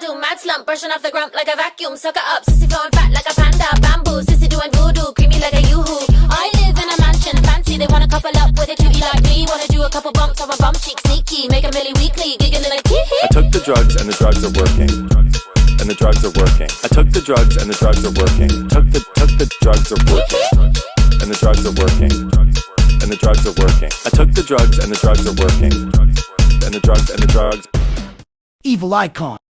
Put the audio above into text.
do mad slump, brushing off the grump like a vacuum. Suck it up, sissy flowing fat like a panda. Bamboo, sissy doing voodoo, creamy like a yoo-hoo. I live in a mansion, fancy. They wanna couple up with a cutie like me. Wanna do a couple bumps on my bum cheek, sneaky. Make a milli weekly, giggling like hee-hee. I took the drugs and the drugs are working. And the drugs are working. I took the drugs and the drugs are working. Took the drugs are working. And the drugs are working. And the drugs are working. I took the drugs and the drugs are working. And the drugs. Evil icon.